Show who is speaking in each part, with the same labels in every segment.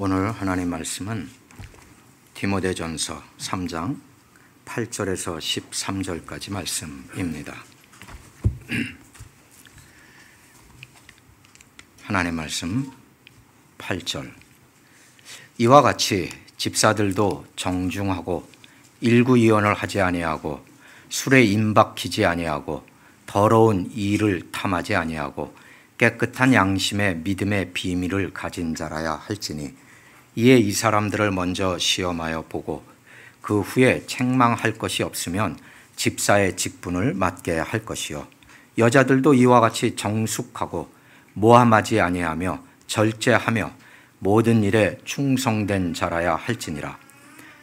Speaker 1: 오늘 하나님 말씀은 디모데전서 3장 8절에서 13절까지 말씀입니다. 하나님 말씀 8절. 이와 같이 집사들도 정중하고 일구이언을 하지 아니하고 술에 임박히지 아니하고 더러운 일을 탐하지 아니하고 깨끗한 양심의 믿음의 비밀을 가진 자라야 할지니 이에 이 사람들을 먼저 시험하여 보고 그 후에 책망할 것이 없으면 집사의 직분을 맡게 할 것이요 여자들도 이와 같이 정숙하고 모함하지 아니하며 절제하며 모든 일에 충성된 자라야 할지니라.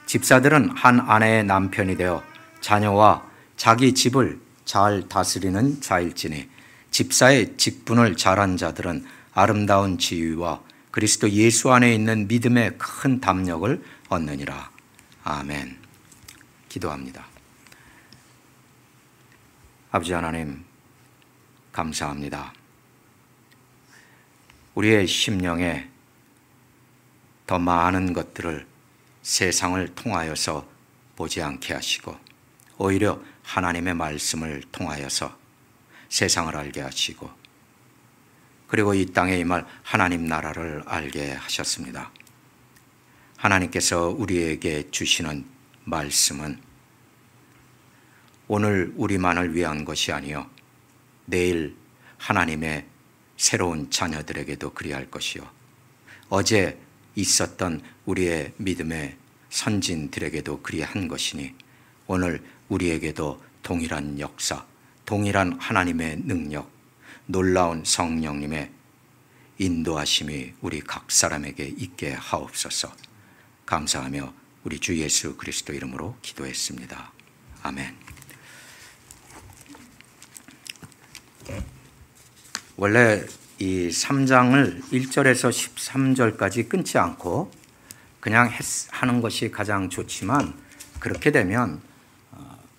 Speaker 1: 집사들은 한 아내의 남편이 되어 자녀와 자기 집을 잘 다스리는 자일지니 집사의 직분을 잘한 자들은 아름다운 지위와 그리스도 예수 안에 있는 믿음의 큰 담력을 얻느니라. 아멘. 기도합니다. 아버지 하나님, 감사합니다. 우리의 심령에 더 많은 것들을 세상을 통하여서 보지 않게 하시고 오히려 하나님의 말씀을 통하여서 세상을 알게 하시고 그리고 이 땅에 임할 하나님 나라를 알게 하셨습니다. 하나님께서 우리에게 주시는 말씀은 오늘 우리만을 위한 것이 아니요 내일 하나님의 새로운 자녀들에게도 그리할 것이요 어제 있었던 우리의 믿음의 선진들에게도 그리한 것이니 오늘 우리에게도 동일한 역사, 동일한 하나님의 능력, 놀라운 성령님의 인도하심이 우리 각 사람에게 있게 하옵소서. 감사하며 우리 주 예수 그리스도 이름으로 기도했습니다. 아멘. 원래 이 3장을 1절에서 13절까지 끊지 않고 그냥 하는 것이 가장 좋지만 그렇게 되면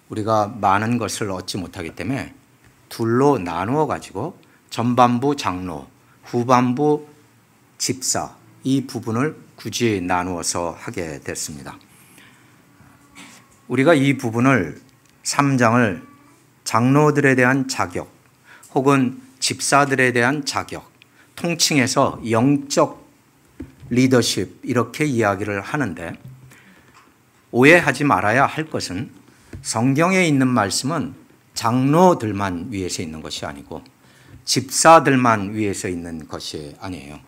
Speaker 1: 우리가 많은 것을 얻지 못하기 때문에 둘로 나누어 가지고 전반부 장로, 후반부 집사 이 부분을 굳이 나누어서 하게 됐습니다. 우리가 이 부분을 3장을 장로들에 대한 자격 혹은 집사들에 대한 자격, 통칭해서 영적 리더십 이렇게 이야기를 하는데 오해하지 말아야 할 것은 성경에 있는 말씀은 장로들만 위해서 있는 것이 아니고 집사들만 위해서 있는 것이 아니에요.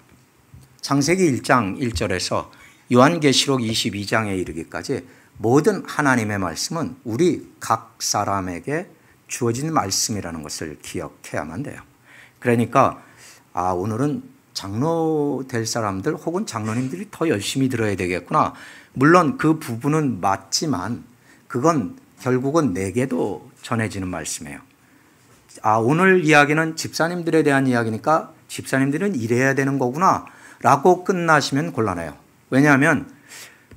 Speaker 1: 창세기 1장 1절에서 요한계시록 22장에 이르기까지 모든 하나님의 말씀은 우리 각 사람에게 주어진 말씀이라는 것을 기억해야만 돼요. 그러니까 오늘은 장로 될 사람들 혹은 장로님들이 더 열심히 들어야 되겠구나. 물론 그 부분은 맞지만 그건 결국은 내게도 전해지는 말씀이에요. 오늘 이야기는 집사님들에 대한 이야기니까 집사님들은 이래야 되는 거구나 라고 끝나시면 곤란해요. 왜냐하면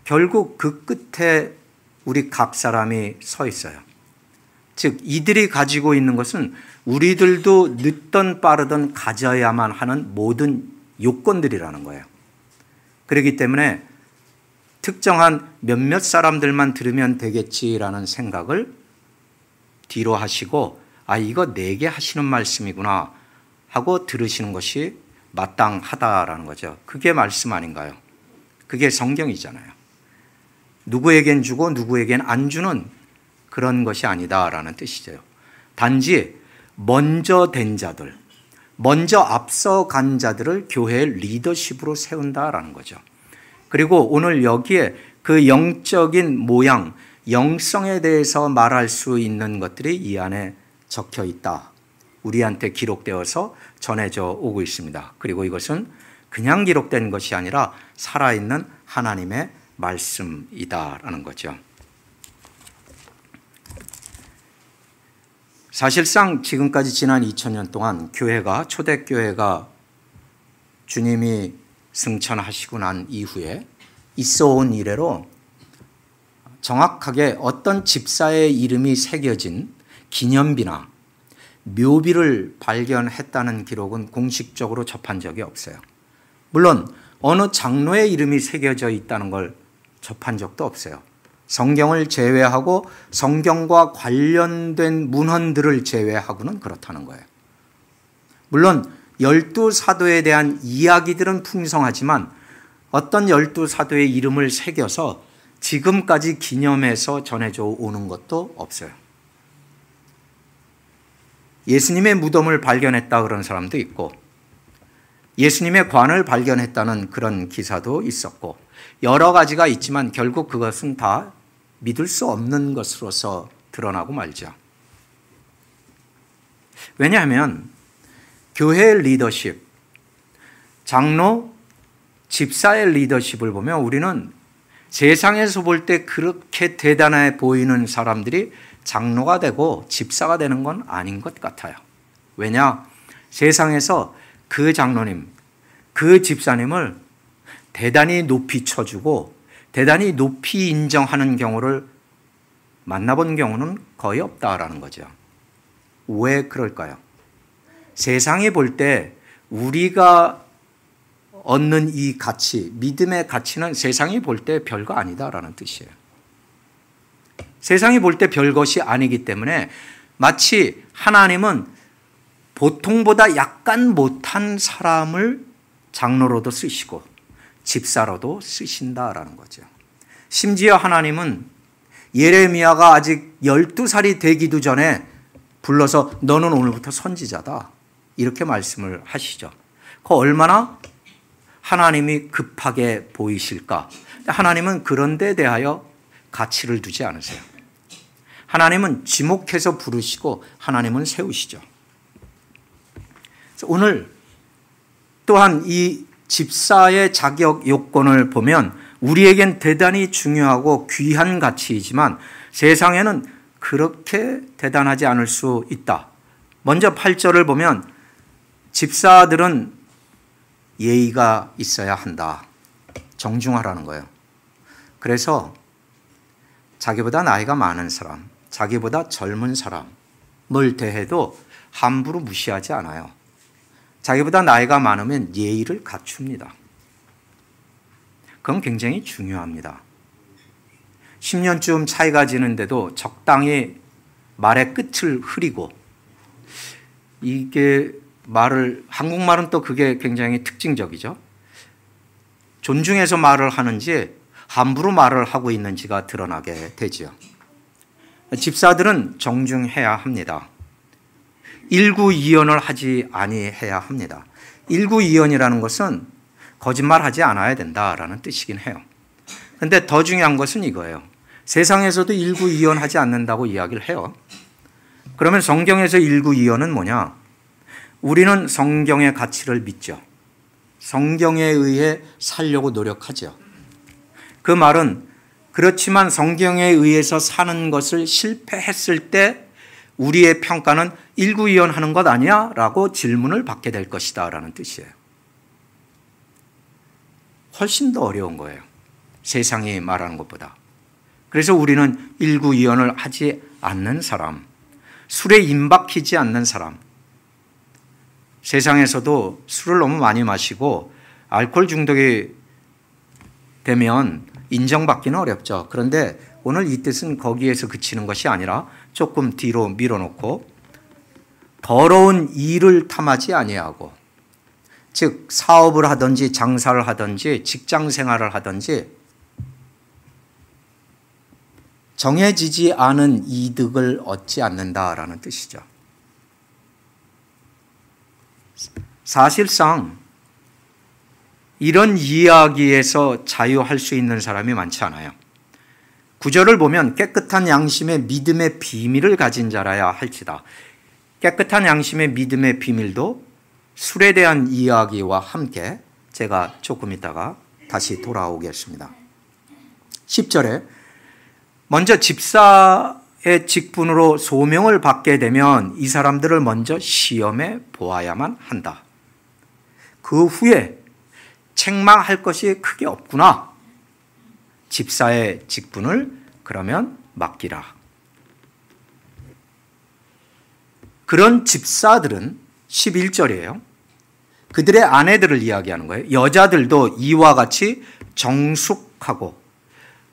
Speaker 1: 결국 그 끝에 우리 각 사람이 서 있어요. 즉 이들이 가지고 있는 것은 우리들도 늦든 빠르든 가져야만 하는 모든 요건들이라는 거예요. 그렇기 때문에 특정한 몇몇 사람들만 들으면 되겠지라는 생각을 뒤로 하시고 이거 내게 하시는 말씀이구나 하고 들으시는 것이 마땅하다라는 거죠. 그게 말씀 아닌가요? 그게 성경이잖아요. 누구에겐 주고 누구에겐 안 주는 그런 것이 아니다라는 뜻이죠. 단지 먼저 된 자들, 먼저 앞서간 자들을 교회의 리더십으로 세운다라는 거죠. 그리고 오늘 여기에 그 영적인 모양, 영성에 대해서 말할 수 있는 것들이 이 안에 적혀 있다. 우리한테 기록되어서 전해져 오고 있습니다. 그리고 이것은 그냥 기록된 것이 아니라 살아있는 하나님의 말씀이다라는 거죠. 사실상 지금까지 지난 2000년 동안 교회가 초대교회가 주님이 승천하시고 난 이후에 있어온 이래로 정확하게 어떤 집사의 이름이 새겨진 기념비나 묘비를 발견했다는 기록은 공식적으로 접한 적이 없어요. 물론 어느 장로의 이름이 새겨져 있다는 걸 접한 적도 없어요. 성경을 제외하고 성경과 관련된 문헌들을 제외하고는 그렇다는 거예요. 물론 12사도에 대한 이야기들은 풍성하지만 어떤 12사도의 이름을 새겨서 지금까지 기념해서 전해져 오는 것도 없어요. 예수님의 무덤을 발견했다 그런 사람도 있고 예수님의 관을 발견했다는 그런 기사도 있었고 여러 가지가 있지만 결국 그것은 다 믿을 수 없는 것으로서 드러나고 말죠. 왜냐하면 교회의 리더십, 장로, 집사의 리더십을 보면 우리는 세상에서 볼 때 그렇게 대단해 보이는 사람들이 장로가 되고 집사가 되는 건 아닌 것 같아요. 왜냐? 세상에서 그 장로님, 그 집사님을 대단히 높이 쳐주고 대단히 높이 인정하는 경우를 만나본 경우는 거의 없다라는 거죠. 왜 그럴까요? 세상이 볼 때 우리가 얻는 이 가치, 믿음의 가치는 세상이 볼 때 별거 아니다라는 뜻이에요. 세상이 볼 때 별것이 아니기 때문에 마치 하나님은 보통보다 약간 못한 사람을 장로로도 쓰시고 집사로도 쓰신다라는 거죠. 심지어 하나님은 예레미야가 아직 12살이 되기도 전에 불러서 너는 오늘부터 선지자다 이렇게 말씀을 하시죠. 그 얼마나 하나님이 급하게 보이실까? 하나님은 그런 데 대하여 가치를 두지 않으세요. 하나님은 지목해서 부르시고 하나님은 세우시죠. 오늘 또한 이 집사의 자격 요건을 보면 우리에겐 대단히 중요하고 귀한 가치이지만 세상에는 그렇게 대단하지 않을 수 있다. 먼저 8절을 보면 집사들은 예의가 있어야 한다. 정중하라는 거예요. 그래서 자기보다 나이가 많은 사람, 자기보다 젊은 사람을 대해도 함부로 무시하지 않아요. 자기보다 나이가 많으면 예의를 갖춥니다. 그건 굉장히 중요합니다. 10년쯤 차이가 지는데도 적당히 말의 끝을 흐리고 이게 한국말은 또 그게 굉장히 특징적이죠. 존중해서 말을 하는지 함부로 말을 하고 있는지가 드러나게 되지요. 집사들은 정중해야 합니다. 일구이연을 하지 아니해야 합니다. 일구이연이라는 것은 거짓말하지 않아야 된다라는 뜻이긴 해요. 그런데 더 중요한 것은 이거예요. 세상에서도 일구이연하지 않는다고 이야기를 해요. 그러면 성경에서 일구이연은 뭐냐? 우리는 성경의 가치를 믿죠. 성경에 의해 살려고 노력하죠. 그 말은 그렇지만 성경에 의해서 사는 것을 실패했을 때 우리의 평가는 일구이연하는 것 아니야? 라고 질문을 받게 될 것이다 라는 뜻이에요. 훨씬 더 어려운 거예요. 세상이 말하는 것보다. 그래서 우리는 일구이연을 하지 않는 사람, 술에 임박히지 않는 사람, 세상에서도 술을 너무 많이 마시고 알코올 중독이 되면 인정받기는 어렵죠. 그런데 오늘 이 뜻은 거기에서 그치는 것이 아니라 조금 뒤로 밀어놓고 더러운 일을 탐하지 아니하고, 즉 사업을 하든지 장사를 하든지 직장 생활을 하든지 정해지지 않은 이득을 얻지 않는다라는 뜻이죠. 사실상 이런 이야기에서 자유할 수 있는 사람이 많지 않아요. 구절을 보면 깨끗한 양심의 믿음의 비밀을 가진 자라야 할지다. 깨끗한 양심의 믿음의 비밀도 술에 대한 이야기와 함께 제가 조금 있다가 다시 돌아오겠습니다. 10절에 먼저 집사의 직분으로 소명을 받게 되면 이 사람들을 먼저 시험해 보아야만 한다. 그 후에 책망할 것이 크게 없구나. 집사의 직분을 그러면 맡기라. 그런 집사들은 11절이에요. 그들의 아내들을 이야기하는 거예요. 여자들도 이와 같이 정숙하고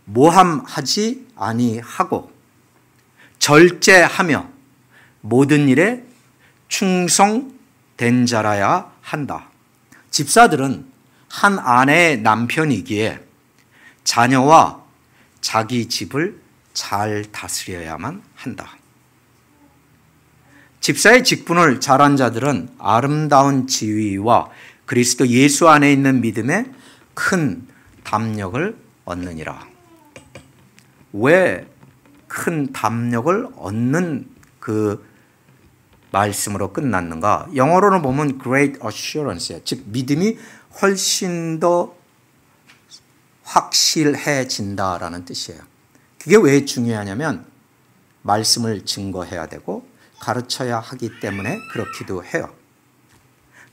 Speaker 1: 모함하지 아니하고 절제하며 모든 일에 충성된 자라야 한다. 집사들은 한 아내의 남편이기에 자녀와 자기 집을 잘 다스려야만 한다. 집사의 직분을 잘한 자들은 아름다운 지위와 그리스도 예수 안에 있는 믿음에 큰 담력을 얻느니라. 왜 큰 담력을 얻는 그 말씀으로 끝났는가? 영어로는 보면 great assurance예요. 즉 믿음이 훨씬 더 확실해진다라는 뜻이에요. 그게 왜 중요하냐면 말씀을 증거해야 되고 가르쳐야 하기 때문에 그렇기도 해요.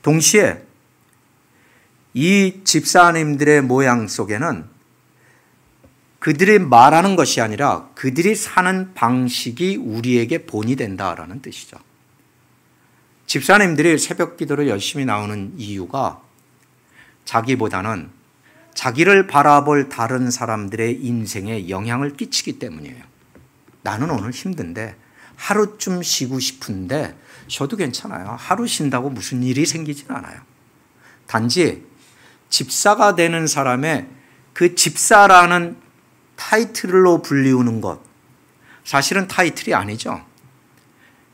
Speaker 1: 동시에 이 집사님들의 모양 속에는 그들이 말하는 것이 아니라 그들이 사는 방식이 우리에게 본이 된다라는 뜻이죠. 집사님들이 새벽 기도를 열심히 나오는 이유가 자기보다는 자기를 바라볼 다른 사람들의 인생에 영향을 끼치기 때문이에요. 나는 오늘 힘든데 하루쯤 쉬고 싶은데 쉬어도 괜찮아요. 하루 쉰다고 무슨 일이 생기진 않아요. 단지 집사가 되는 사람의 그 집사라는 타이틀로 불리우는 것, 사실은 타이틀이 아니죠.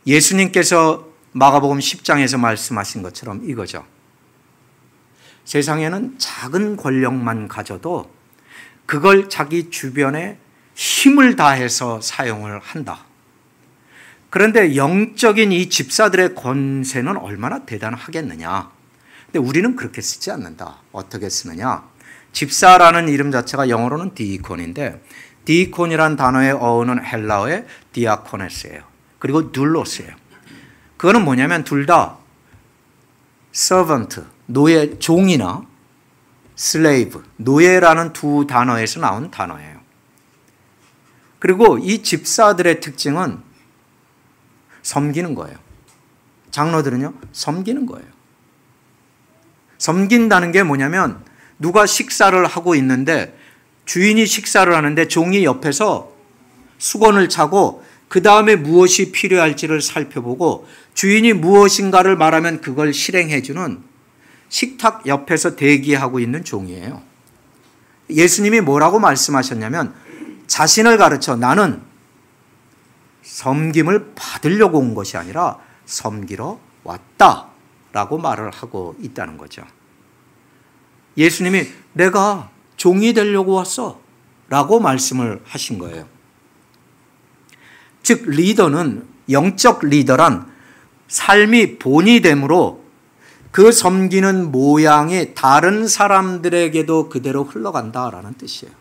Speaker 1: 예수님께서 마가복음 10장에서 말씀하신 것처럼 이거죠. 세상에는 작은 권력만 가져도 그걸 자기 주변에 힘을 다해서 사용을 한다. 그런데 영적인 이 집사들의 권세는 얼마나 대단하겠느냐. 근데 우리는 그렇게 쓰지 않는다. 어떻게 쓰느냐. 집사라는 이름 자체가 영어로는 디이콘인데 디이콘이란 단어에 어우는 헬라어의 디아코네스예요. 그리고 둘로스예요. 그거는 뭐냐면 둘 다 servant, 노예, 종이나 slave, 노예라는 두 단어에서 나온 단어예요. 그리고 이 집사들의 특징은 섬기는 거예요. 장로들은요, 섬기는 거예요. 섬긴다는 게 뭐냐면 누가 식사를 하고 있는데 주인이 식사를 하는데 종이 옆에서 수건을 차고 그 다음에 무엇이 필요할지를 살펴보고 주인이 무엇인가를 말하면 그걸 실행해 주는 식탁 옆에서 대기하고 있는 종이에요. 예수님이 뭐라고 말씀하셨냐면 자신을 가르쳐 나는 섬김을 받으려고 온 것이 아니라 섬기러 왔다라고 말을 하고 있다는 거죠. 예수님이 내가 종이 되려고 왔어 라고 말씀을 하신 거예요. 즉 리더는, 영적 리더란 삶이 본이 되므로 그 섬기는 모양이 다른 사람들에게도 그대로 흘러간다라는 뜻이에요.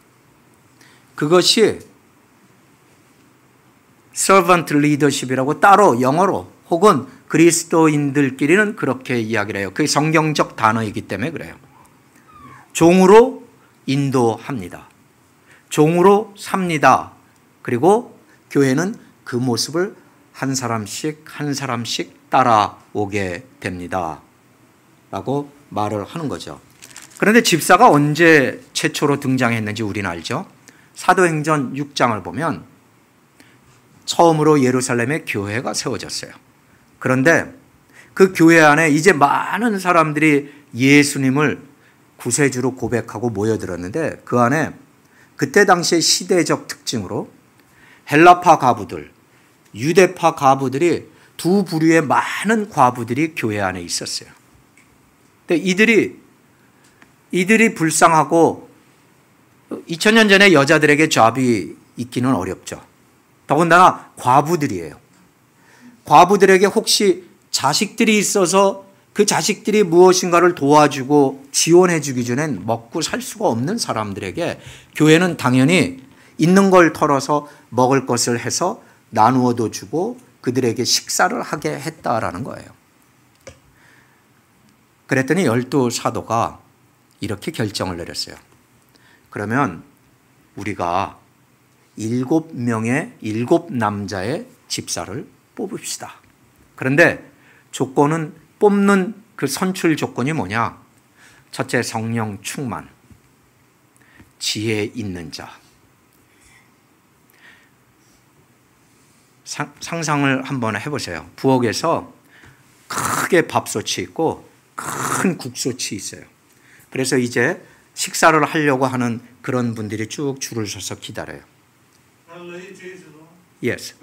Speaker 1: 그것이 servant leadership이라고 따로 영어로 혹은 그리스도인들끼리는 그렇게 이야기를 해요. 그게 성경적 단어이기 때문에 그래요. 종으로 인도합니다. 종으로 삽니다. 그리고 교회는 그 모습을 한 사람씩 한 사람씩 따라오게 됩니다. 라고 말을 하는 거죠. 그런데 집사가 언제 최초로 등장했는지 우리는 알죠. 사도행전 6장을 보면 처음으로 예루살렘에 교회가 세워졌어요. 그런데 그 교회 안에 이제 많은 사람들이 예수님을 구세주로 고백하고 모여들었는데 그 안에 그때 당시의 시대적 특징으로 헬라파 가부들, 유대파 가부들이 두 부류의 많은 과부들이 교회 안에 있었어요. 근데 이들이 불쌍하고 2000년 전에 여자들에게 잡이 있기는 어렵죠. 더군다나 과부들이에요. 과부들에게 혹시 자식들이 있어서 그 자식들이 무엇인가를 도와주고 지원해 주기 전엔 먹고 살 수가 없는 사람들에게 교회는 당연히 있는 걸 털어서 먹을 것을 해서 나누어도 주고 그들에게 식사를 하게 했다라는 거예요. 그랬더니 12사도가 이렇게 결정을 내렸어요. 그러면 우리가 7명의 7남자의 집사를 뽑읍시다. 그런데 조건은 뽑는 그 선출 조건이 뭐냐? 첫째, 성령 충만, 지혜 있는 자. 상상을 한번 해보세요. 부엌에서 크게 밥솥이 있고 큰 국솥이 있어요. 그래서 이제 식사를 하려고 하는 그런 분들이 쭉 줄을 서서 기다려요. Yes.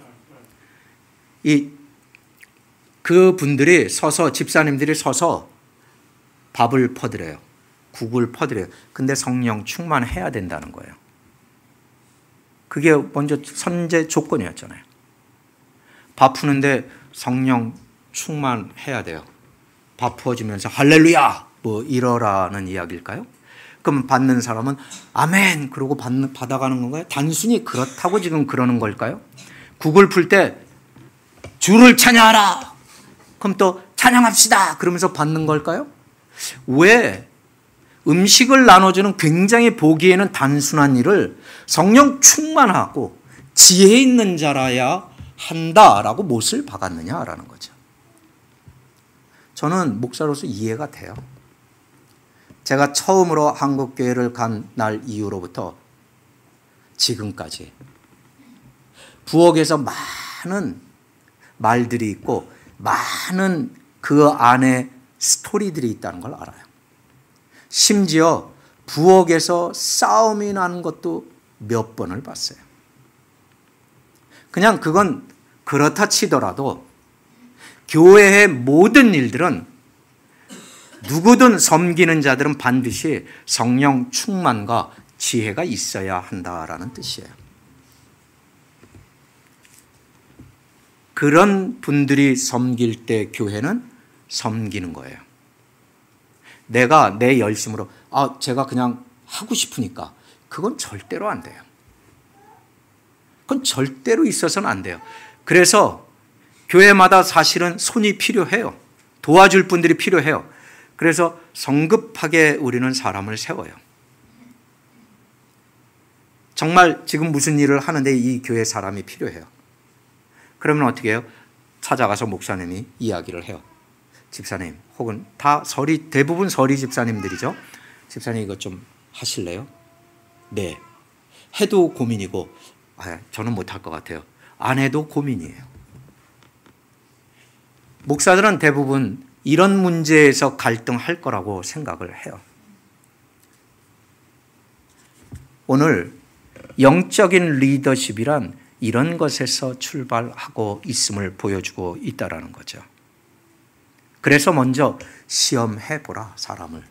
Speaker 1: 그 분들이 서서, 집사님들이 서서 밥을 퍼드려요. 국을 퍼드려요. 근데 성령 충만해야 된다는 거예요. 그게 먼저 선제 조건이었잖아요. 밥 푸는데 성령 충만해야 돼요. 밥 퍼주면서 할렐루야 뭐 이러라는 이야기일까요? 그럼 받는 사람은 아멘 그러고 받아가는 건가요? 단순히 그렇다고 지금 그러는 걸까요? 국을 풀 때 주를 찬양하라 그럼 또 찬양합시다 그러면서 받는 걸까요? 왜 음식을 나눠주는 굉장히 보기에는 단순한 일을 성령 충만하고 지혜 있는 자라야 한다라고 못을 박았느냐라는 거죠. 저는 목사로서 이해가 돼요. 제가 처음으로 한국교회를 간 날 이후로부터 지금까지 부엌에서 많은 말들이 있고 많은 그 안에 스토리들이 있다는 걸 알아요. 심지어 부엌에서 싸움이 나는 것도 몇 번을 봤어요. 그냥 그건 그렇다 치더라도 교회의 모든 일들은 누구든 섬기는 자들은 반드시 성령 충만과 지혜가 있어야 한다라는 뜻이에요. 그런 분들이 섬길 때 교회는 섬기는 거예요. 내가 내 열심으로 제가 그냥 하고 싶으니까 그건 절대로 안 돼요. 그건 절대로 있어서는 안 돼요. 그래서 교회마다 사실은 손이 필요해요. 도와줄 분들이 필요해요. 그래서 성급하게 우리는 사람을 세워요. 정말 지금 무슨 일을 하는데 이 교회 사람이 필요해요. 그러면 어떻게 해요? 찾아가서 목사님이 이야기를 해요. 집사님 혹은 대부분 서리 집사님들이죠. 집사님 이것 좀 하실래요? 네. 해도 고민이고 저는 못할 것 같아요. 안 해도 고민이에요. 목사들은 대부분 이런 문제에서 갈등할 거라고 생각을 해요. 오늘 영적인 리더십이란 이런 것에서 출발하고 있음을 보여주고 있다는 거죠. 그래서 먼저 시험해보라 사람을.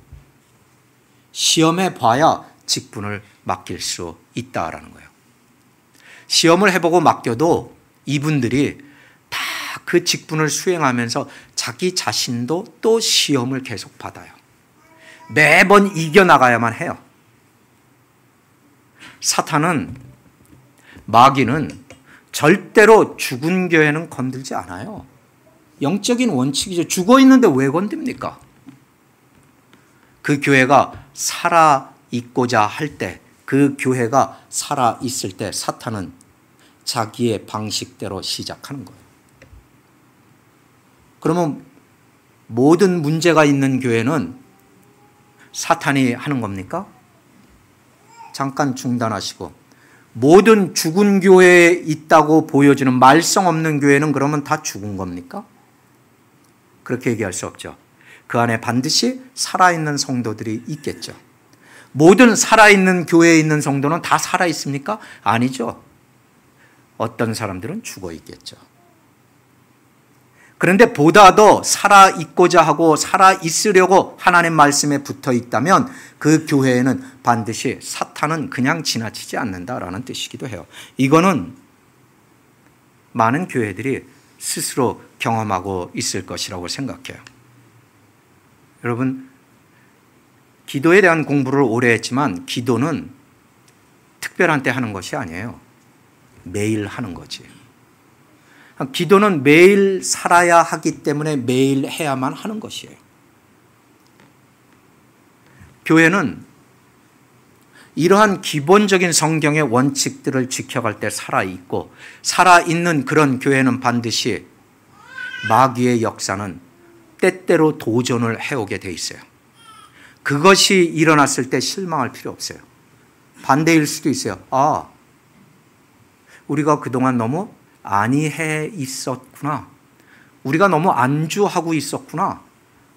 Speaker 1: 시험해봐야 직분을 맡길 수 있다라는 거예요. 시험을 해보고 맡겨도 이분들이 다 그 직분을 수행하면서 자기 자신도 또 시험을 계속 받아요. 매번 이겨나가야만 해요. 마귀는 절대로 죽은 교회는 건들지 않아요. 영적인 원칙이죠. 죽어 있는데 왜 건듭니까? 그 교회가 살아있고자 할 때, 그 교회가 살아있을 때 사탄은 자기의 방식대로 시작하는 거예요. 그러면 모든 문제가 있는 교회는 사탄이 하는 겁니까? 잠깐 중단하시고 모든 죽은 교회에 있다고 보여지는 말썽 없는 교회는 그러면 다 죽은 겁니까? 그렇게 얘기할 수 없죠. 그 안에 반드시 살아있는 성도들이 있겠죠. 모든 살아있는 교회에 있는 성도는 다 살아있습니까? 아니죠. 어떤 사람들은 죽어 있겠죠. 그런데 보다 더 살아있고자 하고 살아있으려고 하나님 말씀에 붙어 있다면 그 교회에는 반드시 사탄은 그냥 지나치지 않는다라는 뜻이기도 해요. 이거는 많은 교회들이 스스로 경험하고 있을 것이라고 생각해요. 여러분, 기도에 대한 공부를 오래 했지만 기도는 특별한 때 하는 것이 아니에요. 매일 하는 거지. 기도는 매일 살아야 하기 때문에 매일 해야만 하는 것이에요. 교회는 이러한 기본적인 성경의 원칙들을 지켜갈 때 살아있고 살아있는 그런 교회는 반드시 마귀의 역사는 때때로 도전을 해오게 돼 있어요. 그것이 일어났을 때 실망할 필요 없어요. 반대일 수도 있어요. 아, 우리가 그동안 너무 안이해 있었구나. 우리가 너무 안주하고 있었구나.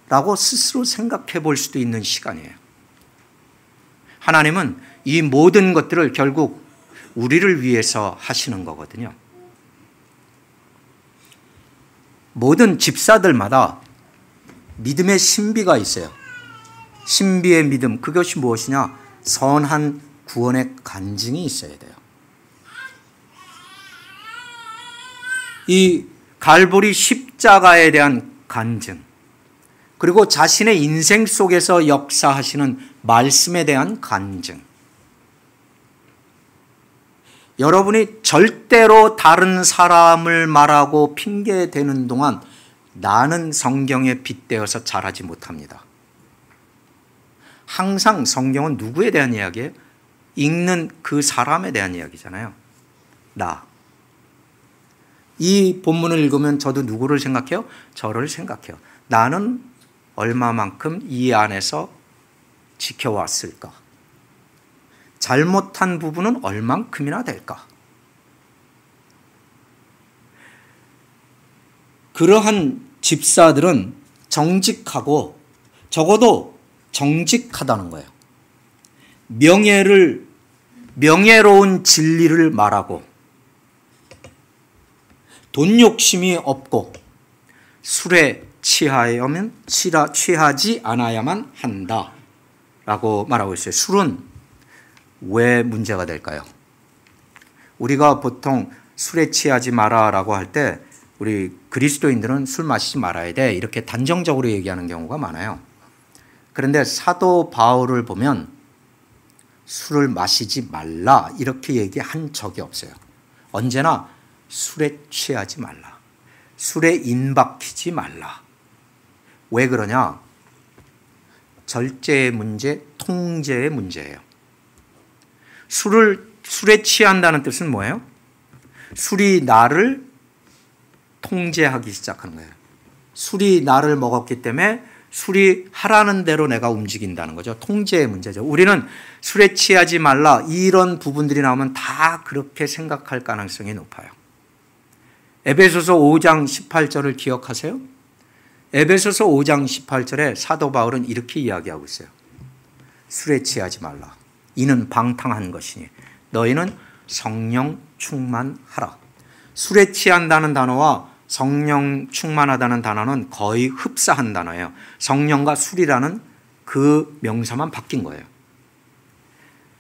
Speaker 1: 라고 스스로 생각해 볼 수도 있는 시간이에요. 하나님은 이 모든 것들을 결국 우리를 위해서 하시는 거거든요. 모든 집사들마다 믿음의 신비가 있어요. 신비의 믿음, 그것이 무엇이냐? 선한 구원의 간증이 있어야 돼요. 이 갈보리 십자가에 대한 간증, 그리고 자신의 인생 속에서 역사하시는 말씀에 대한 간증. 여러분이 절대로 다른 사람을 말하고 핑계대는 동안 나는 성경에 빗대어서 자라지 못합니다. 항상 성경은 누구에 대한 이야기예요? 읽는 그 사람에 대한 이야기잖아요. 나. 이 본문을 읽으면 저도 누구를 생각해요? 저를 생각해요. 나는 얼마만큼 이 안에서 지켜왔을까? 잘못한 부분은 얼만큼이나 될까? 그러한 집사들은 정직하고 적어도 정직하다는 거예요. 명예로운 진리를 말하고 돈 욕심이 없고 술에 취하지 않아야만 한다 라고 말하고 있어요. 술은 왜 문제가 될까요? 우리가 보통 술에 취하지 마라 라고 할 때 우리 그리스도인들은 술 마시지 말아야 돼 이렇게 단정적으로 얘기하는 경우가 많아요. 그런데 사도 바울을 보면 술을 마시지 말라 이렇게 얘기한 적이 없어요. 언제나 술에 취하지 말라. 술에 인박히지 말라. 왜 그러냐? 절제의 문제, 통제의 문제예요. 술에 취한다는 뜻은 뭐예요? 술이 나를 통제하기 시작하는 거예요. 술이 나를 먹었기 때문에 술이 하라는 대로 내가 움직인다는 거죠. 통제의 문제죠. 우리는 술에 취하지 말라 이런 부분들이 나오면 다 그렇게 생각할 가능성이 높아요. 에베소서 5장 18절을 기억하세요? 에베소서 5장 18절에 사도 바울은 이렇게 이야기하고 있어요. 술에 취하지 말라. 이는 방탕한 것이니 너희는 성령 충만하라. 술에 취한다는 단어와 성령 충만하다는 단어는 거의 흡사한 단어예요. 성령과 술이라는 그 명사만 바뀐 거예요.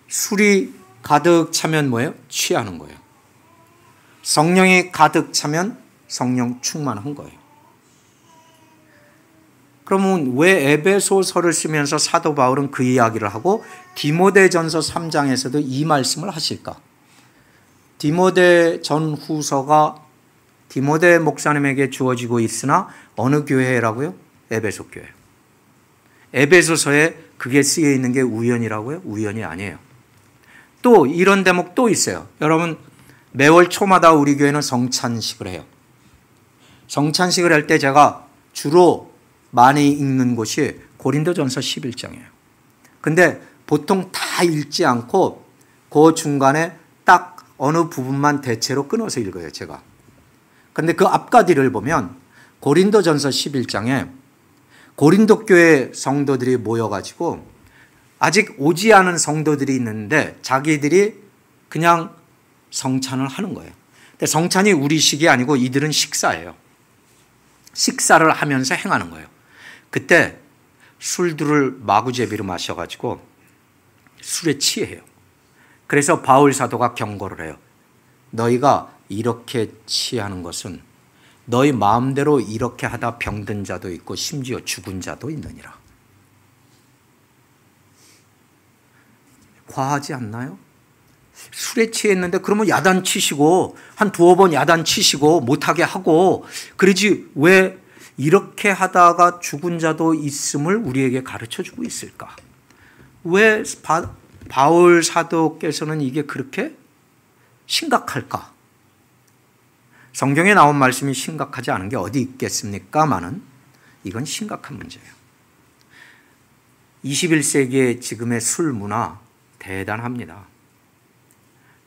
Speaker 1: 술이 가득 차면 뭐예요? 취하는 거예요. 성령이 가득 차면 성령 충만한 거예요. 그러면 왜 에베소서를 쓰면서 사도 바울은 그 이야기를 하고 디모데전서 3장에서도 이 말씀을 하실까? 디모데 전후서가 디모데 목사님에게 주어지고 있으나 어느 교회라고요? 에베소 교회. 에베소서에 그게 쓰여 있는 게 우연이라고요? 우연이 아니에요. 또 이런 대목 또 있어요. 여러분 매월 초마다 우리 교회는 성찬식을 해요. 성찬식을 할 때 제가 주로 많이 읽는 곳이 고린도전서 11장이에요. 근데 보통 다 읽지 않고 그 중간에 딱 어느 부분만 대체로 끊어서 읽어요, 제가. 근데 그 앞과 뒤를 보면 고린도전서 11장에 고린도 교회 성도들이 모여가지고 아직 오지 않은 성도들이 있는데 자기들이 그냥 성찬을 하는 거예요. 근데 성찬이 우리식이 아니고 이들은 식사예요. 식사를 하면서 행하는 거예요. 그때 술들을 마구제비로 마셔가지고 술에 취해요. 그래서 바울 사도가 경고를 해요. 너희가 이렇게 취하는 것은 너희 마음대로 이렇게 하다 병든 자도 있고 심지어 죽은 자도 있느니라. 과하지 않나요? 술에 취했는데 그러면 야단 치시고 한 두어 번 야단 치시고 못하게 하고 그러지 왜 이렇게 하다가 죽은 자도 있음을 우리에게 가르쳐주고 있을까? 왜 바울 사도께서는 이게 그렇게 심각할까? 성경에 나온 말씀이 심각하지 않은 게 어디 있겠습니까마는 이건 심각한 문제예요. 21세기의 지금의 술 문화 대단합니다.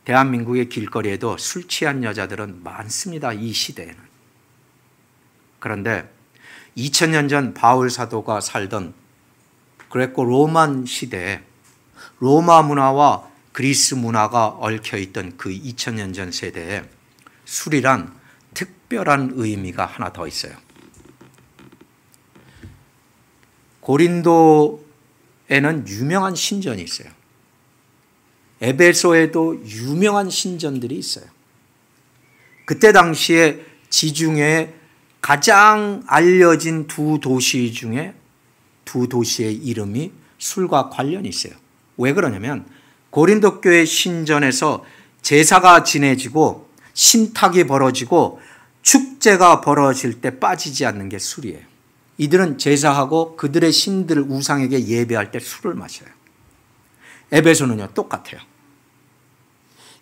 Speaker 1: 대한민국의 길거리에도 술 취한 여자들은 많습니다. 이 시대에는. 그런데 2000년 전 바울 사도가 살던 그레코 로만 시대에 로마 문화와 그리스 문화가 얽혀있던 그 2000년 전 세대에 술이란 특별한 의미가 하나 더 있어요. 고린도에는 유명한 신전이 있어요. 에베소에도 유명한 신전들이 있어요. 그때 당시에 지중해에 가장 알려진 두 도시 중에 두 도시의 이름이 술과 관련이 있어요. 왜 그러냐면 고린도 교회 신전에서 제사가 지내지고 신탁이 벌어지고 축제가 벌어질 때 빠지지 않는 게 술이에요. 이들은 제사하고 그들의 신들 우상에게 예배할 때 술을 마셔요. 에베소는요 똑같아요.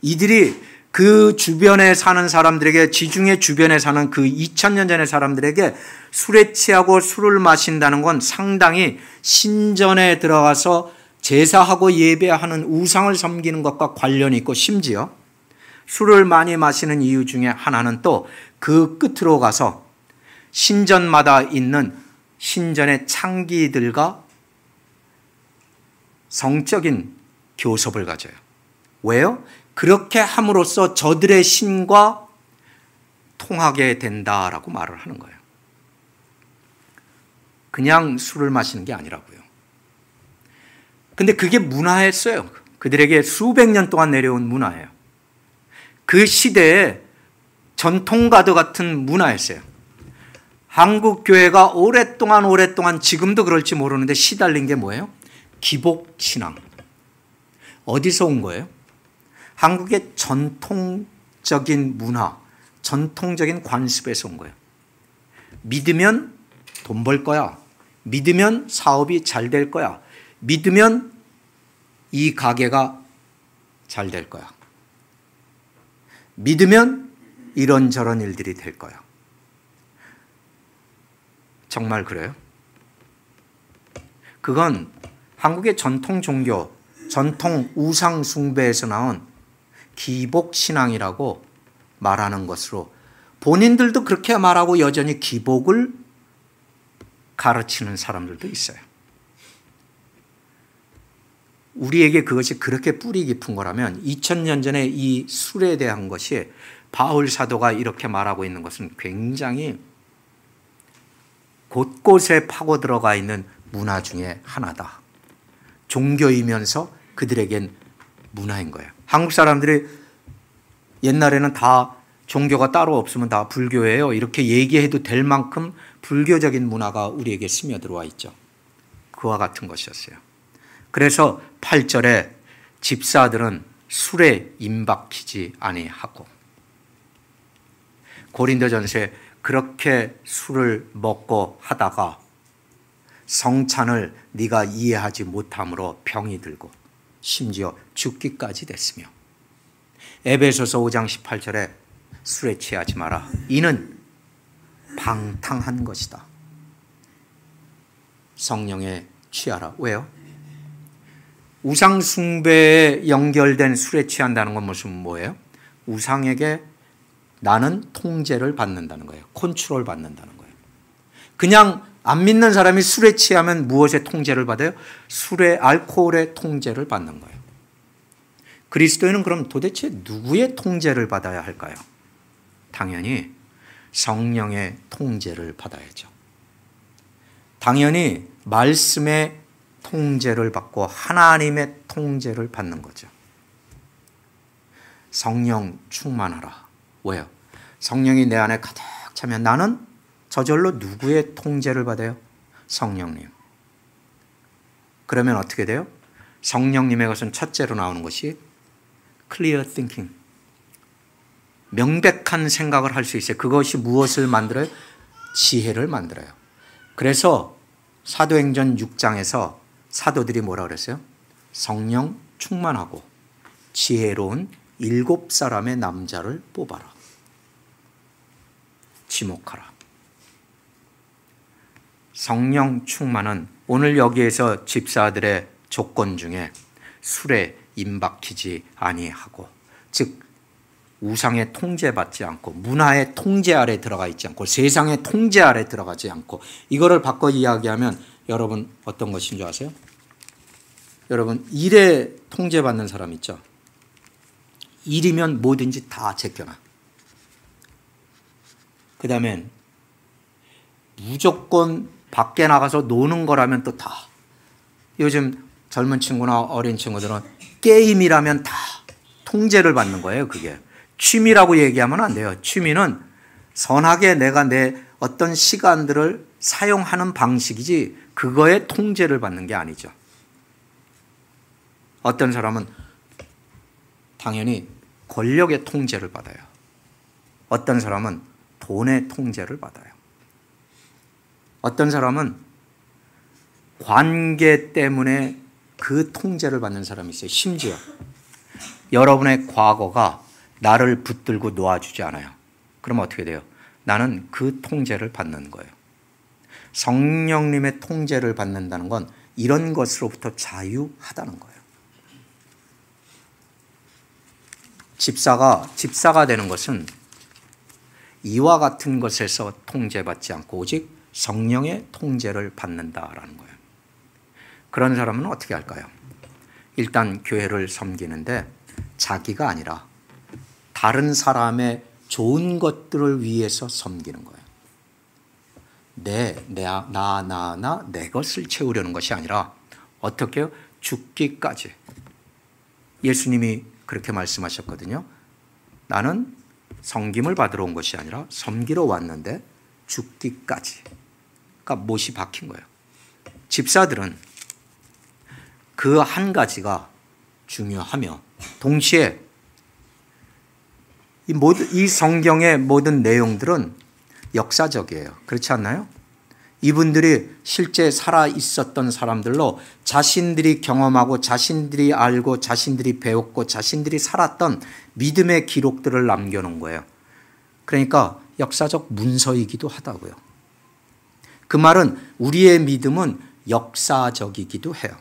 Speaker 1: 이들이 그 주변에 사는 사람들에게 지중해 주변에 사는 그 2000년 전의 사람들에게 술에 취하고 술을 마신다는 건 상당히 신전에 들어가서 제사하고 예배하는 우상을 섬기는 것과 관련이 있고 심지어 술을 많이 마시는 이유 중에 하나는 또 그 끝으로 가서 신전마다 있는 신전의 창기들과 성적인 교섭을 가져요. 왜요? 그렇게 함으로써 저들의 신과 통하게 된다라고 말을 하는 거예요. 그냥 술을 마시는 게 아니라고요. 근데 그게 문화였어요. 그들에게 수백 년 동안 내려온 문화예요. 그 시대에 전통가드 같은 문화였어요. 한국 교회가 오랫동안 지금도 그럴지 모르는데 시달린 게 뭐예요? 기복신앙. 어디서 온 거예요? 한국의 전통적인 문화, 전통적인 관습에서 온 거예요. 믿으면 돈 벌 거야. 믿으면 사업이 잘 될 거야. 믿으면 이 가게가 잘 될 거야. 믿으면 이런저런 일들이 될 거야. 정말 그래요? 그건 한국의 전통 종교, 전통 우상 숭배에서 나온 기복신앙이라고 말하는 것으로 본인들도 그렇게 말하고 여전히 기복을 가르치는 사람들도 있어요. 우리에게 그것이 그렇게 뿌리 깊은 거라면 2000년 전에 이 술에 대한 것이 바울 사도가 이렇게 말하고 있는 것은 굉장히 곳곳에 파고 들어가 있는 문화 중에 하나다. 종교이면서 그들에겐 문화인 거예요. 한국 사람들이 옛날에는 다 종교가 따로 없으면 다 불교예요. 이렇게 얘기해도 될 만큼 불교적인 문화가 우리에게 스며들어와 있죠. 그와 같은 것이었어요. 그래서 8절에 집사들은 술에 임박히지 아니하고 고린도전서에 그렇게 술을 먹고 하다가 성찬을 네가 이해하지 못함으로 병이 들고 심지어 죽기까지 됐으며 에베소서 5장 18절에 술에 취하지 마라. 이는 방탕한 것이다. 성령에 취하라. 왜요? 우상 숭배에 연결된 술에 취한다는 건 무슨 뭐예요? 우상에게 나는 통제를 받는다는 거예요. 컨트롤 받는다는 거예요. 그냥 안 믿는 사람이 술에 취하면 무엇의 통제를 받아요? 술의 알코올의 통제를 받는 거예요. 그리스도인은 그럼 도대체 누구의 통제를 받아야 할까요? 당연히 성령의 통제를 받아야죠. 당연히 말씀의 통제를 받고 하나님의 통제를 받는 거죠. 성령 충만하라. 왜요? 성령이 내 안에 가득 차면 나는 저절로 누구의 통제를 받아요? 성령님. 그러면 어떻게 돼요? 성령님의 것은 첫째로 나오는 것이 clear thinking. 명백한 생각을 할 수 있어요. 그것이 무엇을 만들어요? 지혜를 만들어요. 그래서 사도행전 6장에서 사도들이 뭐라 그랬어요? 성령 충만하고 지혜로운 7사람의 남자를 뽑아라. 지목하라. 성령 충만은 오늘 여기에서 집사들의 조건 중에 술에 임박히지 아니하고, 즉 우상의 통제받지 않고 문화의 통제 아래 들어가 있지 않고 세상의 통제 아래 들어가지 않고, 이거를 바꿔 이야기하면 여러분 어떤 것인 줄 아세요? 여러분 일에 통제받는 사람 있죠? 일이면 뭐든지 다 제껴놔. 그 다음엔 무조건 밖에 나가서 노는 거라면 또 다. 요즘 젊은 친구나 어린 친구들은 게임이라면 다 통제를 받는 거예요. 그게 취미라고 얘기하면 안 돼요. 취미는 선하게 내가 내 어떤 시간들을 사용하는 방식이지 그거에 통제를 받는 게 아니죠. 어떤 사람은 당연히 권력의 통제를 받아요. 어떤 사람은 돈의 통제를 받아요. 어떤 사람은 관계 때문에 그 통제를 받는 사람이 있어요. 심지어 여러분의 과거가 나를 붙들고 놓아주지 않아요. 그럼 어떻게 돼요? 나는 그 통제를 받는 거예요. 성령님의 통제를 받는다는 건 이런 것으로부터 자유하다는 거예요. 집사가 되는 것은 이와 같은 것에서 통제받지 않고 오직 성령의 통제를 받는다라는 거예요. 그런 사람은 어떻게 할까요? 일단 교회를 섬기는데 자기가 아니라 다른 사람의 좋은 것들을 위해서 섬기는 거예요. 내 것을 채우려는 것이 아니라 어떻게 해요? 죽기까지. 예수님이 그렇게 말씀하셨거든요. 나는 섬김을 받으러 온 것이 아니라 섬기러 왔는데 죽기까지. 그러니까 못이 박힌 거예요. 집사들은 그 한 가지가 중요하며 동시에 이 성경의 모든 내용들은 역사적이에요. 그렇지 않나요? 이분들이 실제 살아 있었던 사람들로 자신들이 경험하고 자신들이 알고 자신들이 배웠고 자신들이 살았던 믿음의 기록들을 남겨놓은 거예요. 그러니까 역사적 문서이기도 하다고요. 그 말은 우리의 믿음은 역사적이기도 해요.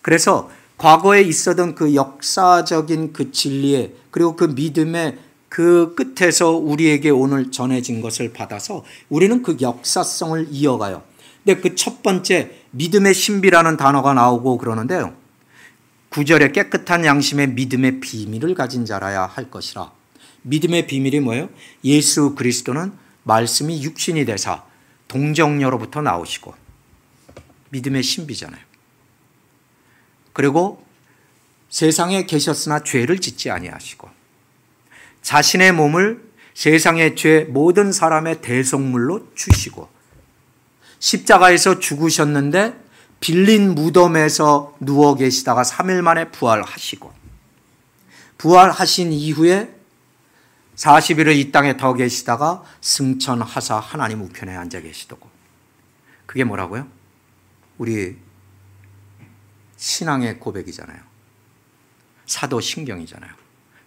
Speaker 1: 그래서 과거에 있었던 그 역사적인 그 진리에 그리고 그 믿음의 그 끝에서 우리에게 오늘 전해진 것을 받아서 우리는 그 역사성을 이어가요. 근데 그 첫 번째 믿음의 신비라는 단어가 나오고 그러는데요. 9절에 깨끗한 양심의 믿음의 비밀을 가진 자라야 할 것이라. 믿음의 비밀이 뭐예요? 예수 그리스도는 말씀이 육신이 되사 동정녀로부터 나오시고 믿음의 신비잖아요. 그리고 세상에 계셨으나 죄를 짓지 아니하시고 자신의 몸을 세상의 죄 모든 사람의 대속물로 주시고 십자가에서 죽으셨는데 빌린 무덤에서 누워 계시다가 3일 만에 부활하시고 부활하신 이후에 40일을 이 땅에 더 계시다가 승천하사 하나님 우편에 앉아 계시더고. 그게 뭐라고요? 우리 신앙의 고백이잖아요. 사도신경이잖아요.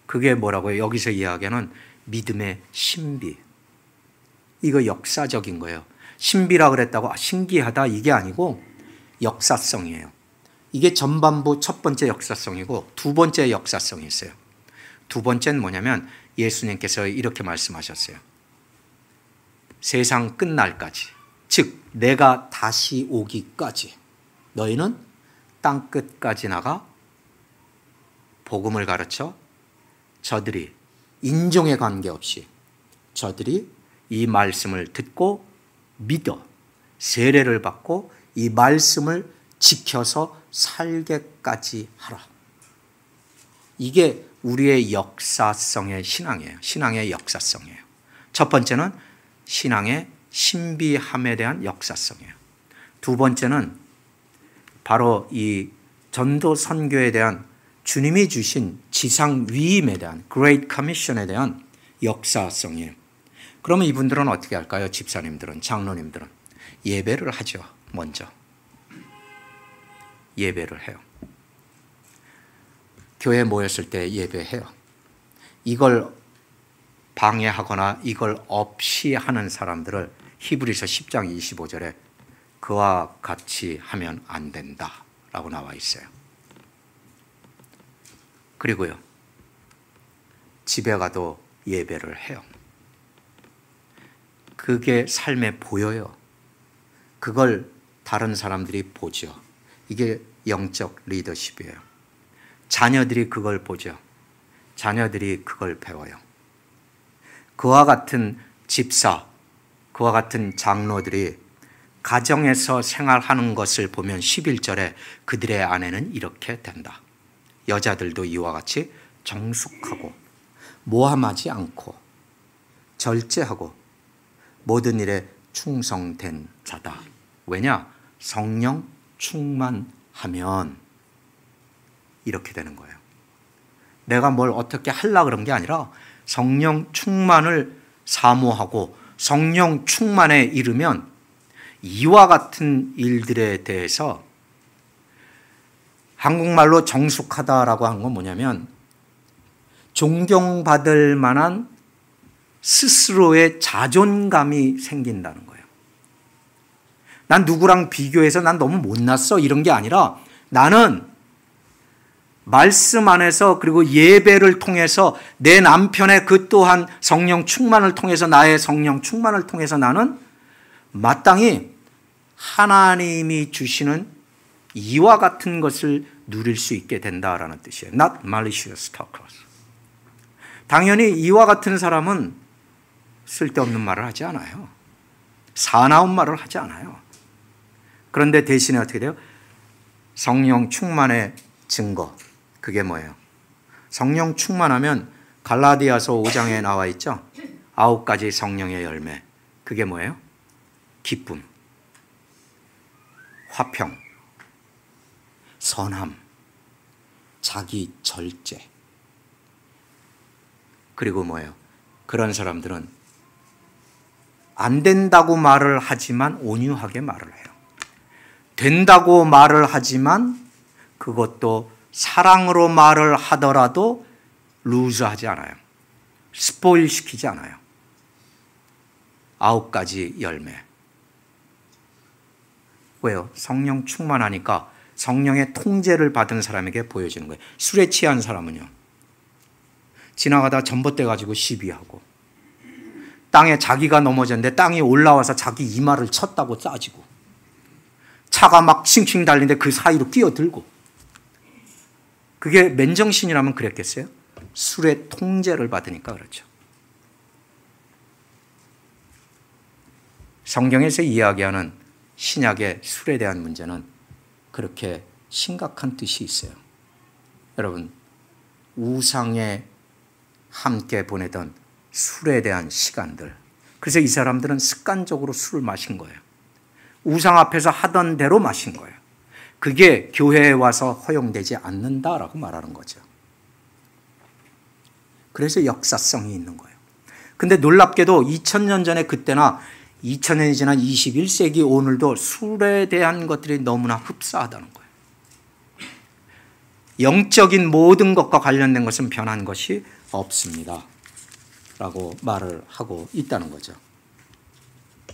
Speaker 1: 그게 뭐라고요? 여기서 이야기하는 믿음의 신비. 이거 역사적인 거예요. 신비라 그랬다고 신기하다 이게 아니고 역사성이에요. 이게 전반부 첫 번째 역사성이고 두 번째 역사성이 있어요. 두 번째는 뭐냐면 예수님께서 이렇게 말씀하셨어요. 세상 끝날까지, 즉 내가 다시 오기까지 너희는 땅끝까지 나가 복음을 가르쳐 저들이 인종에 관계없이 저들이 이 말씀을 듣고 믿어 세례를 받고 이 말씀을 지켜서 살게까지 하라. 이게 우리의 역사성의 신앙이에요. 신앙의 역사성이에요. 첫 번째는 신앙의 신비함에 대한 역사성이에요. 두 번째는 바로 이 전도 선교에 대한 주님이 주신 지상 위임에 대한 Great Commission에 대한 역사성이에요. 그러면 이분들은 어떻게 할까요? 집사님들은, 장로님들은 예배를 하죠. 먼저 예배를 해요. 교회에 모였을 때 예배해요. 이걸 방해하거나 이걸 없이 하는 사람들을 히브리서 10장 25절에 그와 같이 하면 안 된다라고 나와 있어요. 그리고요, 집에 가도 예배를 해요. 그게 삶에 보여요. 그걸 다른 사람들이 보죠. 이게 영적 리더십이에요. 자녀들이 그걸 보죠. 자녀들이 그걸 배워요. 그와 같은 집사, 그와 같은 장로들이 가정에서 생활하는 것을 보면 11절에 그들의 아내는 이렇게 된다. 여자들도 이와 같이 정숙하고 모함하지 않고 절제하고 모든 일에 충성된 자다. 왜냐? 성령 충만하면 이렇게 되는 거예요. 내가 뭘 어떻게 하려고 그런 게 아니라 성령 충만을 사모하고 성령 충만에 이르면 이와 같은 일들에 대해서, 한국말로 정숙하다라고 한 건 뭐냐면 존경받을 만한 스스로의 자존감이 생긴다는 거예요. 난 누구랑 비교해서 난 너무 못났어 이런 게 아니라, 나는 말씀 안에서 그리고 예배를 통해서 내 남편의 그 또한 성령 충만을 통해서, 나의 성령 충만을 통해서 나는 마땅히 하나님이 주시는 이와 같은 것을 누릴 수 있게 된다라는 뜻이에요. Not malicious talkers. 당연히 이와 같은 사람은 쓸데없는 말을 하지 않아요. 사나운 말을 하지 않아요. 그런데 대신에 어떻게 돼요? 성령 충만의 증거. 그게 뭐예요? 성령 충만하면 갈라디아서 5장에 나와 있죠? 9가지 성령의 열매. 그게 뭐예요? 기쁨, 화평, 선함, 자기 절제. 그리고 뭐예요? 그런 사람들은 안 된다고 말을 하지만 온유하게 말을 해요. 된다고 말을 하지만 그것도 사랑으로 말을 하더라도 루즈하지 않아요. 스포일 시키지 않아요. 9가지 열매. 왜요? 성령 충만하니까 성령의 통제를 받은 사람에게 보여지는 거예요. 술에 취한 사람은요, 지나가다 전봇대 가지고 시비하고, 땅에 자기가 넘어졌는데 땅이 올라와서 자기 이마를 쳤다고 따지고, 차가 막 칭칭 달리는데 그 사이로 끼어들고. 그게 맨정신이라면 그랬겠어요? 술의 통제를 받으니까 그렇죠. 성경에서 이야기하는 신약의 술에 대한 문제는 그렇게 심각한 뜻이 있어요. 여러분, 우상에 함께 보내던 술에 대한 시간들. 그래서 이 사람들은 습관적으로 술을 마신 거예요. 우상 앞에서 하던 대로 마신 거예요. 그게 교회에 와서 허용되지 않는다라고 말하는 거죠. 그래서 역사성이 있는 거예요. 근데 놀랍게도 2000년 전에 그때나 2000년이 지난 21세기 오늘도 술에 대한 것들이 너무나 흡사하다는 거예요. 영적인 모든 것과 관련된 것은 변한 것이 없습니다. 라고 말을 하고 있다는 거죠.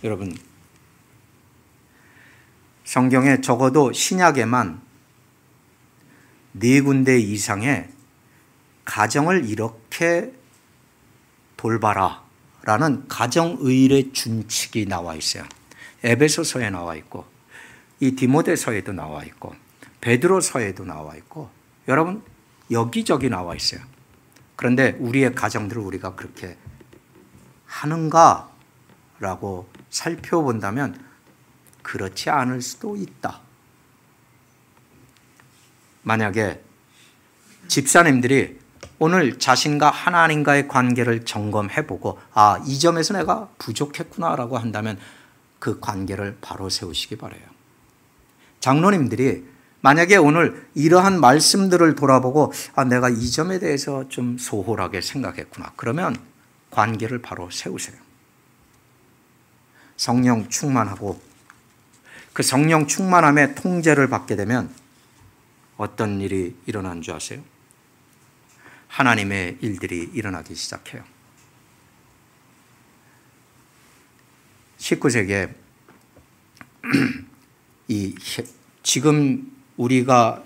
Speaker 1: 여러분, 성경에 적어도 신약에만 4군데 이상의 가정을 이렇게 돌봐라 라는 가정의례 준칙이 나와 있어요. 에베소서에 나와 있고, 이 디모데서에도 나와 있고, 베드로서에도 나와 있고, 여러분 여기저기 나와 있어요. 그런데 우리의 가정들을 우리가 그렇게 하는가라고 살펴본다면 그렇지 않을 수도 있다. 만약에 집사님들이 오늘 자신과 하나님과의 관계를 점검해보고, 아, 이 점에서 내가 부족했구나라고 한다면 그 관계를 바로 세우시기 바라요. 장로님들이 만약에 오늘 이러한 말씀들을 돌아보고, 아, 내가 이 점에 대해서 좀 소홀하게 생각했구나, 그러면 관계를 바로 세우세요. 성령 충만하고 그 성령 충만함의 통제를 받게 되면 어떤 일이 일어나는 줄 아세요? 하나님의 일들이 일어나기 시작해요. 19세기에 지금 우리가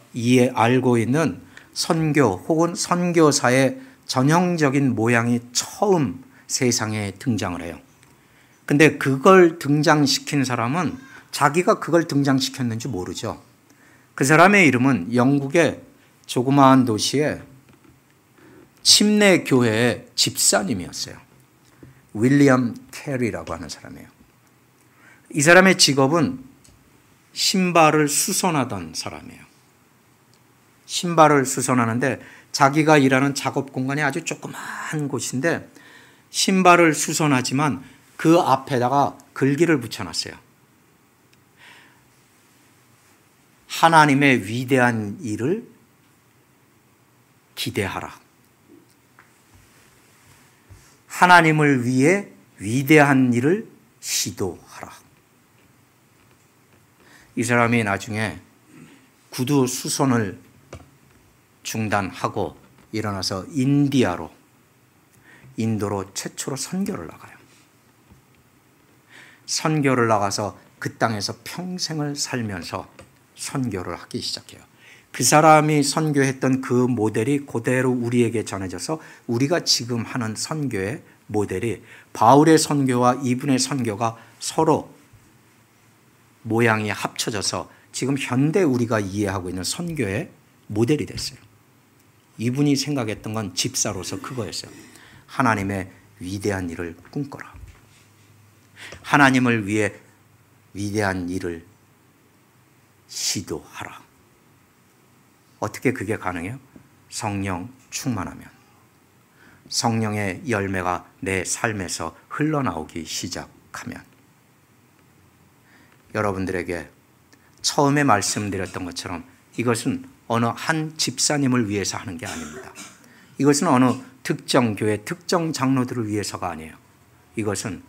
Speaker 1: 알고 있는 선교 혹은 선교사의 전형적인 모양이 처음 세상에 등장을 해요. 근데 그걸 등장시킨 사람은 자기가 그걸 등장시켰는지 모르죠. 그 사람의 이름은 영국의 조그마한 도시의 침례 교회의 집사님이었어요. 윌리엄 캐리라고 하는 사람이에요. 이 사람의 직업은 신발을 수선하던 사람이에요. 신발을 수선하는데 자기가 일하는 작업 공간이 아주 조그마한 곳인데 신발을 수선하지만 그 앞에다가 글귀를 붙여놨어요. 하나님의 위대한 일을 기대하라. 하나님을 위해 위대한 일을 시도하라. 이 사람이 나중에 구두 수선을 중단하고 일어나서 인도로 최초로 선교를 나가요. 선교를 나가서 그 땅에서 평생을 살면서 선교를 하기 시작해요. 그 사람이 선교했던 그 모델이 그대로 우리에게 전해져서 우리가 지금 하는 선교의 모델이 바울의 선교와 이분의 선교가 서로 모양이 합쳐져서 지금 현대 우리가 이해하고 있는 선교의 모델이 됐어요. 이분이 생각했던 건 집사로서 그거였어요. 하나님의 위대한 일을 꿈꿔라. 하나님을 위해 위대한 일을 시도하라. 어떻게 그게 가능해요? 성령 충만하면. 성령의 열매가 내 삶에서 흘러나오기 시작하면. 여러분들에게 처음에 말씀드렸던 것처럼 이것은 어느 한 집사님을 위해서 하는 게 아닙니다. 이것은 어느 특정 교회, 특정 장로들을 위해서가 아니에요. 이것은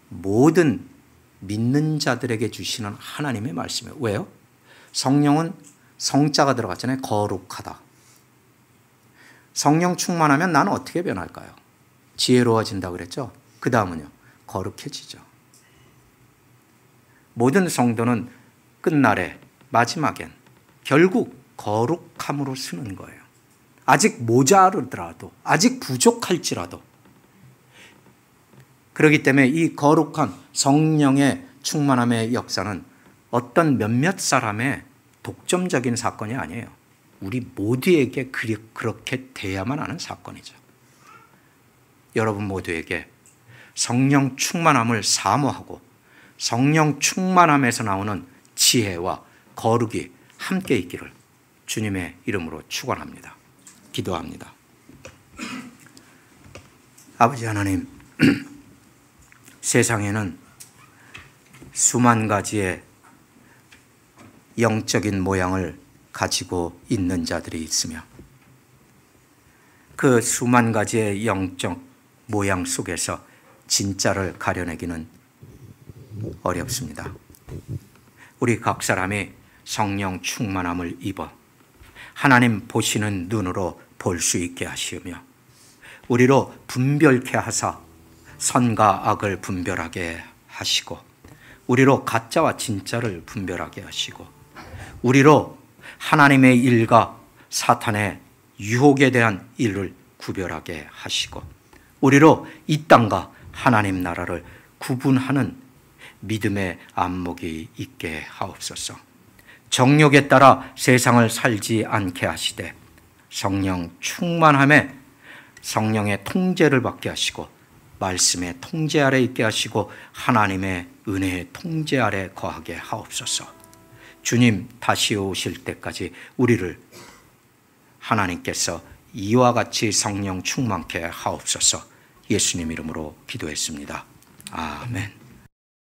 Speaker 1: 모든 믿는 자들에게 주시는 하나님의 말씀이에요. 왜요? 성령은 성자가 들어갔잖아요. 거룩하다. 성령 충만하면 나는 어떻게 변할까요? 지혜로워진다고 그랬죠? 그 다음은요. 거룩해지죠. 모든 성도는 끝날에 마지막엔 결국 거룩함으로 쓰는 거예요. 아직 모자르더라도, 아직 부족할지라도. 그렇기 때문에 이 거룩한 성령의 충만함의 역사는 어떤 몇몇 사람의 독점적인 사건이 아니에요. 우리 모두에게 그렇게 돼야만 하는 사건이죠. 여러분 모두에게 성령 충만함을 사모하고 성령 충만함에서 나오는 지혜와 거룩이 함께 있기를 주님의 이름으로 축원합니다. 기도합니다. 아버지 하나님, 세상에는 수만 가지의 영적인 모양을 가지고 있는 자들이 있으며 그 수만 가지의 영적 모양 속에서 진짜를 가려내기는 어렵습니다. 우리 각 사람이 성령 충만함을 입어 하나님 보시는 눈으로 볼 수 있게 하시며 우리로 분별케 하사 선과 악을 분별하게 하시고 우리로 가짜와 진짜를 분별하게 하시고 우리로 하나님의 일과 사탄의 유혹에 대한 일을 구별하게 하시고 우리로 이 땅과 하나님 나라를 구분하는 믿음의 안목이 있게 하옵소서. 정욕에 따라 세상을 살지 않게 하시되 성령 충만함에 성령의 통제를 받게 하시고 말씀의 통제 아래 있게 하시고 하나님의 은혜의 통제 아래 거하게 하옵소서. 주님 다시 오실 때까지 우리를 하나님께서 이와 같이 성령 충만케 하옵소서. 예수님 이름으로 기도했습니다. 아멘.